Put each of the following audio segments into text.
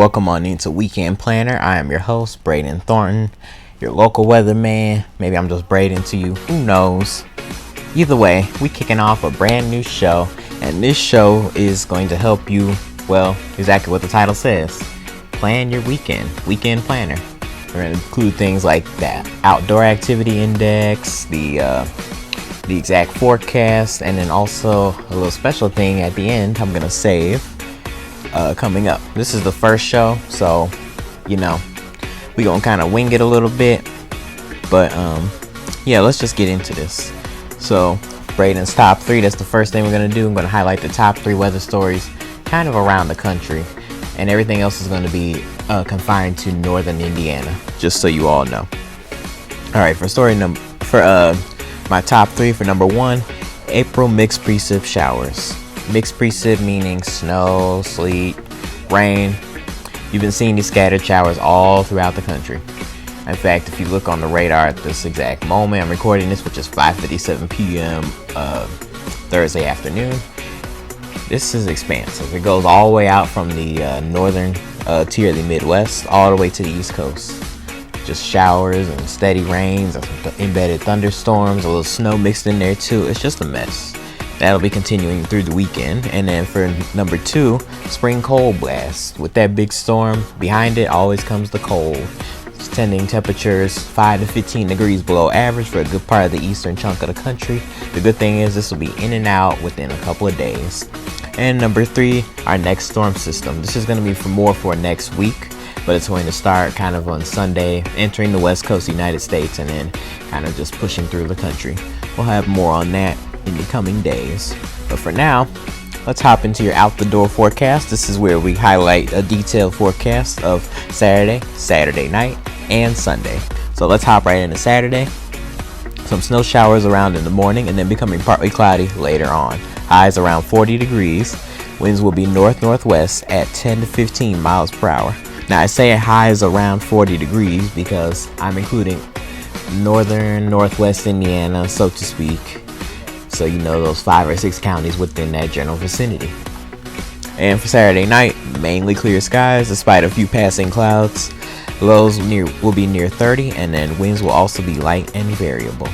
welcome on into Weekend Planner. I am your host, Braden Thornton, your local weatherman. Maybe I'm just Braden to you, who knows. Either way, we kicking off a brand new show, and this show is going to help you, well, exactly what the title says. Plan your weekend planner. We're going to include things like that outdoor activity index, the exact forecast, and then also a little special thing at the end I'm going to save coming up. This is the first show, so we gonna kind of wing it a little bit, but yeah, let's just get into this. So Braden's top 3, that's the first thing we're gonna do. I'm gonna highlight the top 3 weather stories kind of around the country, and everything else is going to be confined to northern Indiana, just so you all know. All right, my top 3 for number 1, April mixed precip showers. Mixed precip meaning snow, sleet, rain. You've been seeing these scattered showers all throughout the country. In fact, if you look on the radar at this exact moment, I'm recording this, which is 5:57 p.m. Thursday afternoon. This is expansive. It goes all the way out from the northern tier of the Midwest all the way to the East Coast. Just showers and steady rains, embedded thunderstorms, a little snow mixed in there too. It's just a mess. That'll be continuing through the weekend. And then for number 2, spring cold blast. With that big storm behind it always comes the cold. Extending temperatures 5 to 15 degrees below average for a good part of the eastern chunk of the country. The good thing is this will be in and out within a couple of days. And number 3, our next storm system. This is going to be for next week, but it's going to start kind of on Sunday, entering the west coast of the United States, and then kind of just pushing through the country. We'll have more on that in the coming days. But for now, let's hop into your out the door forecast. This is where we highlight a detailed forecast of Saturday night, and Sunday. So let's hop right into Saturday. Some snow showers around in the morning and then becoming partly cloudy later on. Highs around 40 degrees. Winds will be north-northwest at 10 to 15 miles per hour. Now I say highs around 40 degrees because I'm including northern, northwest Indiana, so to speak. So those 5 or 6 counties within that general vicinity. And for Saturday night, mainly clear skies despite a few passing clouds. Lows will be near 30, and then winds will also be light and variable.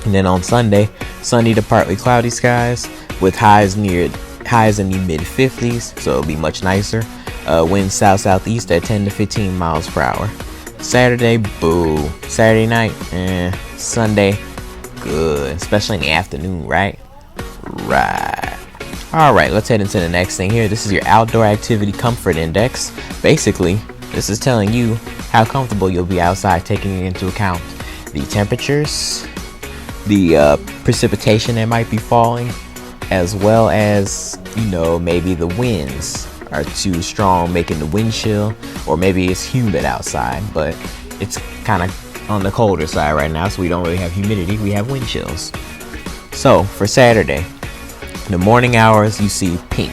And then on Sunday, sunny to partly cloudy skies with highs in the mid 50s, so it'll be much nicer. Winds south-southeast at 10 to 15 miles per hour. Saturday, boo. Saturday night, Sunday, good, especially in the afternoon, right? Right. All right, let's head into the next thing here. This is your outdoor activity comfort index. Basically, this is telling you how comfortable you'll be outside, taking into account the temperatures, the precipitation that might be falling, as well as, maybe the winds are too strong, making the wind chill, or maybe it's humid outside, but it's kind of on the colder side right now, so we don't really have humidity, we have wind chills. So for Saturday, in the morning hours, you see pink.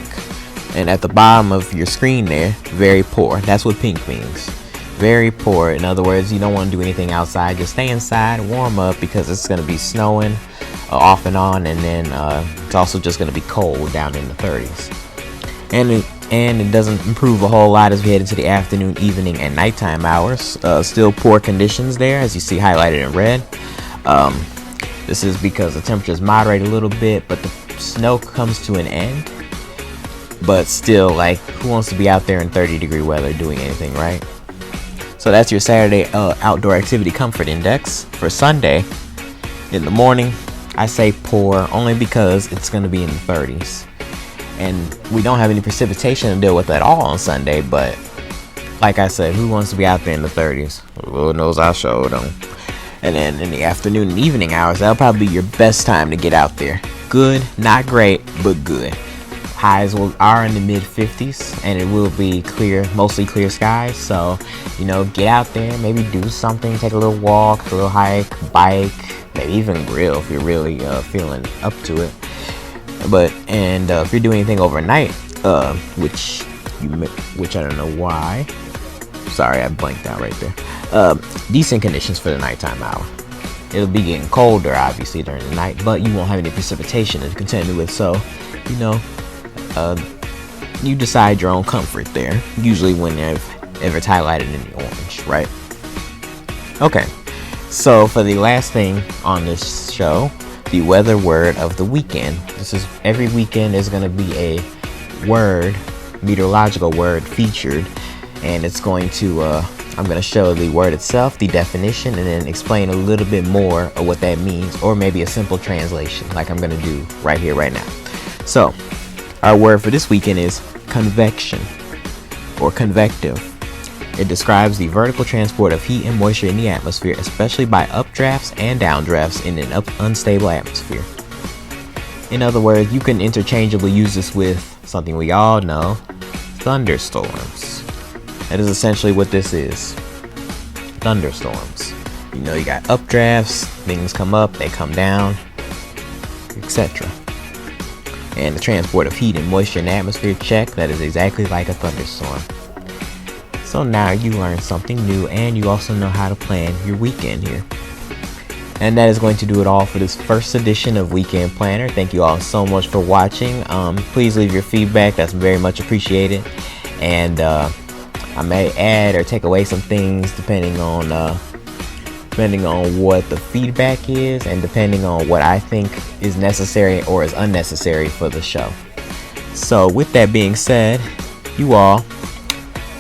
And at the bottom of your screen there, very poor. That's what pink means. Very poor. In other words, you don't want to do anything outside. Just stay inside, warm up, because it's going to be snowing off and on. And then it's also just going to be cold down in the 30s. And it doesn't improve a whole lot as we head into the afternoon, evening, and nighttime hours. Still poor conditions there, as you see highlighted in red. This is because the temperatures moderate a little bit, but the snow comes to an end. But still, who wants to be out there in 30-degree weather doing anything, right? So that's your Saturday outdoor activity comfort index. For Sunday, in the morning, I say poor only because it's going to be in the 30s. And we don't have any precipitation to deal with at all on Sunday, but like I said, who wants to be out there in the 30s? Lord knows I sure don't. And then in the afternoon and evening hours, that'll probably be your best time to get out there. Good, not great, but good. Highs are in the mid 50s, and it will be clear, mostly clear skies. So, get out there, maybe do something, take a little walk, a little hike, bike, maybe even grill if you're really feeling up to it. But if you're doing anything overnight, which I don't know why. Sorry, I blanked out right there. Decent conditions for the nighttime hour. It'll be getting colder, obviously, during the night, but you won't have any precipitation to contend with. So, you decide your own comfort there. Usually when it's highlighted in the orange, right? Okay, so for the last thing on this show, the weather word of the weekend. This is every weekend is going to be a word, meteorological word featured, and it's going to I'm going to show the word itself, the definition, and then explain a little bit more of what that means, or maybe a simple translation like I'm going to do right here, right now. So, our word for this weekend is convection or convective. It describes the vertical transport of heat and moisture in the atmosphere, especially by updrafts and downdrafts in an unstable atmosphere. In other words, you can interchangeably use this with something we all know, thunderstorms. That is essentially what this is. Thunderstorms. You know, you got updrafts, things come up, they come down, etc. And the transport of heat and moisture in the atmosphere, check. That is exactly like a thunderstorm. So now you learned something new, and you also know how to plan your weekend here. And that is going to do it all for this first edition of Weekend Planner. Thank you all so much for watching. Please leave your feedback. That's very much appreciated. And I may add or take away some things depending on what the feedback is, and depending on what I think is necessary or is unnecessary for the show. So with that being said, you all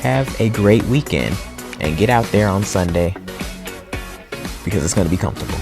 have a great weekend and get out there on Sunday because it's going to be comfortable.